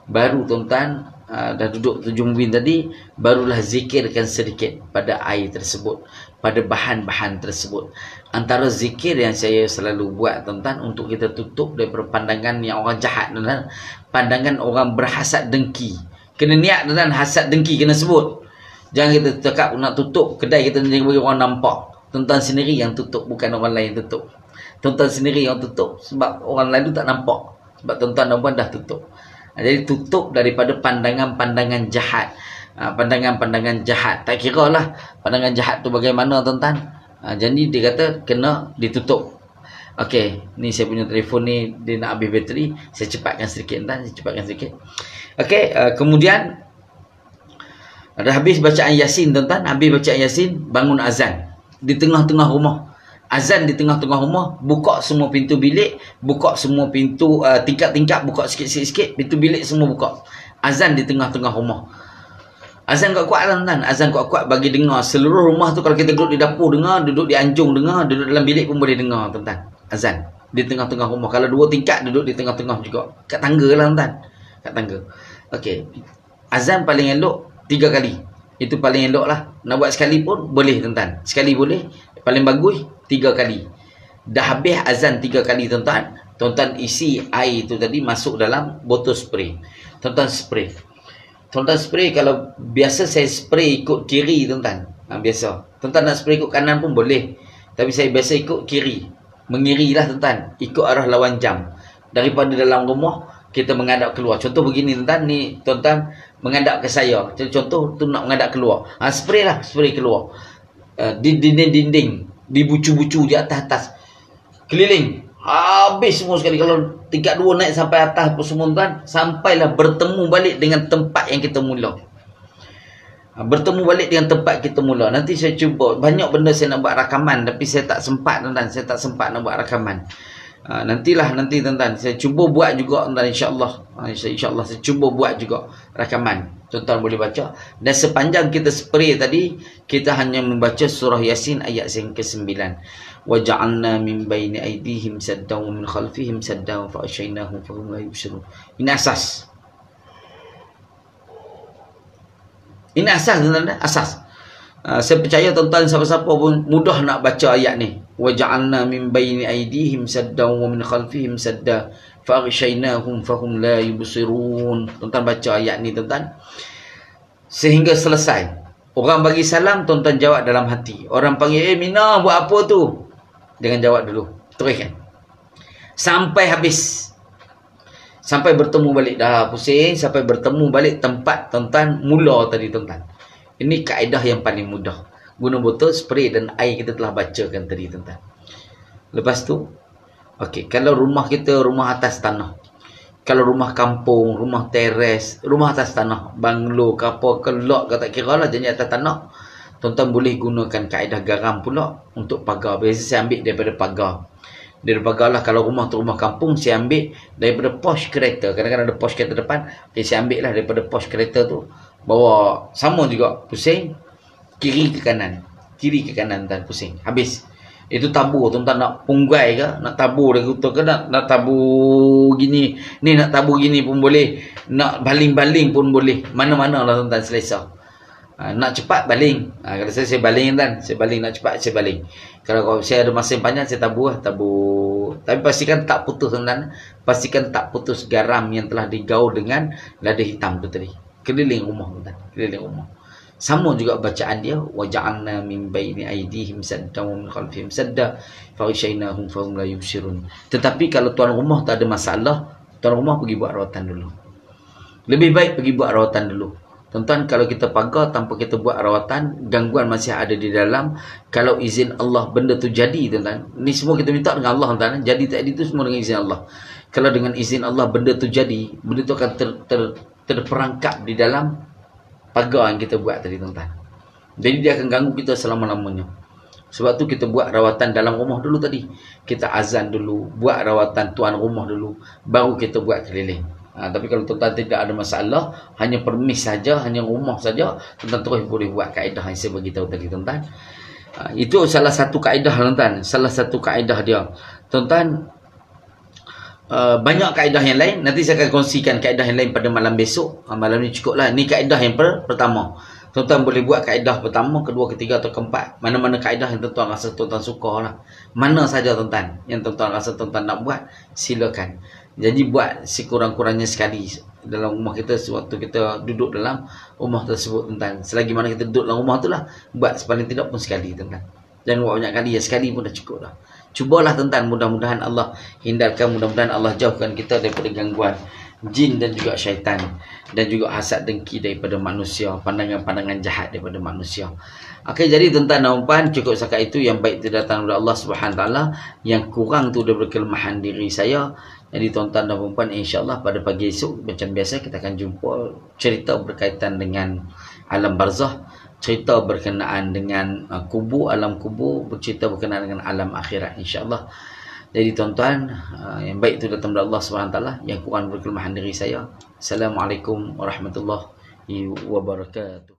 baru tuan-tuan dah duduk 7 mubin tadi, barulah zikirkan sedikit pada air tersebut, pada bahan-bahan tersebut. Antara zikir yang saya selalu buat, tuan-tuan, untuk kita tutup daripada pandangan yang orang jahat, tuan-tuan, pandangan orang berhasad dengki. Kena niat, tuan-tuan, hasad dengki kena sebut. Jangan kita cakap nak tutup kedai kita bagi orang nampak. Tuan-tuan sendiri yang tutup, bukan orang lain tutup. Tuan-tuan sendiri yang tutup, sebab orang lain tu tak nampak. Sebab tuan-tuan dan puan dah tutup. Jadi tutup daripada pandangan-pandangan jahat. Pandangan-pandangan jahat. Tak kira lah pandangan jahat tu bagaimana, tuan-tuan. Jadi dia kata kena ditutup. Okey, ni saya punya telefon ni dia nak habis bateri. Saya cepatkan sedikit, tuan. Saya cepatkan sedikit. Okey, kemudian dah habis bacaan Yasin, tuan-tuan. Habis bacaan Yasin, bangun azan di tengah-tengah rumah. Azan di tengah-tengah rumah, buka semua pintu bilik, buka semua pintu tingkap-tingkap, buka sikit-sikit, pintu bilik semua buka. Azan di tengah-tengah rumah. Azan kuat-kuat, tuan-tuan. Azan kuat-kuat bagi dengar seluruh rumah tu. Kalau kita duduk di dapur dengar, duduk di anjung dengar, duduk dalam bilik pun boleh dengar, tuan-tuan. Azan di tengah-tengah rumah. Kalau 2 tingkat, duduk di tengah-tengah juga. Kat tangga lah, tuan-tuan. Kat tangga. Okey. Azan paling elok 3 kali. Itu paling elok lah. Nak buat sekali pun boleh, tuan-tuan. Sekali boleh. Paling bagus 3 kali. Dah habis azan 3 kali, tuan-tuan. Tuan-tuan isi air tu tadi masuk dalam botol spray. Tuan-tuan spray. Tuan-tuan spray, kalau biasa saya spray ikut kiri, tuan-tuan. Biasa. Tuan-tuan nak spray ikut kanan pun boleh. Tapi saya biasa ikut kiri. Mengirilah, tuan-tuan. Ikut arah lawan jam. Daripada dalam rumah, kita menghadap keluar. Contoh begini, tuan-tuan. Ni tuan-tuan menghadap ke saya. Contoh tu nak menghadap keluar. Spray lah. Spray keluar. Di dinding-dinding. Di bucu-bucu di atas-atas. Keliling. Habis semua sekali. Kalau tingkat 2 naik sampai atas pun semua, tuan, sampailah bertemu balik dengan tempat yang kita mula. Bertemu balik dengan tempat kita mula. Nanti saya cuba. Banyak benda saya nak buat rakaman, tapi saya tak sempat, tuan-tuan. Saya tak sempat nak buat rakaman. Nanti, tuan-tuan. Saya cuba buat juga, tuan-tuan, insya-Allah. InsyaAllah saya cuba buat juga rakaman. Tuan-tuan boleh baca. Dan sepanjang kita spray tadi, kita hanya membaca surah Yasin ayat yang ke-9. وَجَعَلْنَا مِنْ بَيْنِ أَيْدِيهِمْ سَدًّا وَمِنْ خَلْفِهِمْ سَدًّا فَأَغْشَيْنَاهُمْ فَهُمْ لَا يُبْصِرُونَ. Ini asas. Ini asas, tuan-tuan. Asas. Saya percaya tuan-tuan siapa-siapa pun mudah nak baca ayat ni. وَجَعَلْنَا مِنْ بَيْنِ أَيْدِيهِمْ سَدًّا وَمِنْ خَلْفِهِمْ سَدًّا فَأَغْشَيْنَاهُمْ فَهُمْ لَا يُبْصِرُونَ. Tuan-tuan baca ayat ni, tuan-tuan. sehingga selesai. Orang bagi salam, tuan-tuan jawab dalam hati. Orang panggil, Mina buat apa tu? Jangan jawab dulu. Teruskan. Sampai habis. Sampai bertemu balik. Dah pusing. Sampai bertemu balik tempat tuan-tuan mula tadi tuan-tuan. Ini kaedah yang paling mudah. Guna botol, spray dan air kita telah bacakan tadi tuan-tuan. Lepas tu, okey, kalau rumah kita rumah atas tanah. Kalau rumah kampung, rumah teres, rumah atas tanah, banglo, kapal, kelok, tak kira lah jenis atas tanah. Tuan-tuan boleh gunakan kaedah garam pula untuk pagar. Biasa saya ambil daripada pagar. Daripada pagar lah. Kalau rumah tu rumah kampung, saya ambil daripada pos kereta. Kadang-kadang ada pos kereta depan. Okay, saya ambil lah daripada pos kereta tu. Bawa sama juga pusing. Kiri ke kanan. Kiri ke kanan dan pusing. Habis. Itu tabur. Tuan-tuan nak punggai ke? Nak tabur dari kutu ke? Nak tabur gini. Ni nak tabur gini pun boleh. Nak baling-baling pun boleh. Mana-mana lah tuan-tuan selesa. Nak cepat baling. Kalau saya baling kan. Saya baling nak cepat saya baling. Kalau saya ada masa yang panjang saya tabur lah. Tabur. Tapi pastikan tak putus tuan-tuan. Pastikan tak putus garam yang telah digaul dengan lada hitam tu tadi. Keliling rumah tuan-tuan. Keliling rumah. Sama juga bacaan dia, waja'alna min baini aydihim saddan wa min khalfihim sadda faghshaynahum fahum la yubsirun. Tetapi kalau tuan rumah tak ada masalah, tuan rumah pergi buat rawatan dulu. Lebih baik pergi buat rawatan dulu. Tuan-tuan, kalau kita pagar tanpa kita buat rawatan, gangguan masih ada di dalam. Kalau izin Allah benda tu jadi tuan-tuan. Ni semua kita minta dengan Allah tuan-tuan. Jadi tak itu semua dengan izin Allah. Kalau dengan izin Allah benda tu jadi, benda tu akan terperangkap di dalam pagar yang kita buat tadi tuan-tuan. Jadi dia akan ganggu kita selama-lamanya. Sebab tu kita buat rawatan dalam rumah dulu tadi. Kita azan dulu, buat rawatan tuan rumah dulu, baru kita buat keliling. Tapi kalau tuan-tuan tidak ada masalah, hanya permis saja, hanya rumah saja, tuan-tuan terus boleh buat kaedah yang saya bagi tahu tadi tuan-tuan. Itu salah satu kaedah tuan-tuan. Salah satu kaedah dia. Tuan-tuan, banyak kaedah yang lain. Nanti saya akan kongsikan kaedah yang lain pada malam besok. Malam ni cukup lah. Ni kaedah yang pertama. Tuan-tuan boleh buat kaedah pertama, kedua, ketiga atau keempat. Mana-mana kaedah yang tuan-tuan rasa tuan-tuan suka lah. Mana saja tuan-tuan yang tuan-tuan rasa tuan-tuan nak buat, silakan. Jadi buat sekurang-kurangnya sekali dalam rumah kita. Sewaktu kita duduk dalam rumah tersebut tuan-tuan. Selagi mana kita duduk dalam rumah tu lah, buat sepaling tidak pun sekali tuan-tuan. Jangan buat banyak kali, ya sekali pun dah cukup dah. Cubalah tuan-tuan, mudah-mudahan Allah hindarkan, mudah-mudahan Allah jauhkan kita daripada gangguan jin dan juga syaitan, dan juga hasad dengki daripada manusia, pandangan-pandangan jahat daripada manusia. Okey, jadi tuan-tuan dan puan, cukup setakat itu. Yang baik itu datang dari Allah Subhanahu Wa Taala, yang kurang tu daripada kelemahan diri saya. Jadi tuan-tuan dan puan, insya-Allah pada pagi esok macam biasa kita akan jumpa cerita berkaitan dengan alam barzah, cerita berkenaan dengan kubur, alam kubur, bercerita berkenaan dengan alam akhirat, insya-Allah. Jadi tuan-tuan, yang baik itu datang dari Allah SWT, yang kurang berkelemahan diri saya. Assalamualaikum warahmatullahi wabarakatuh.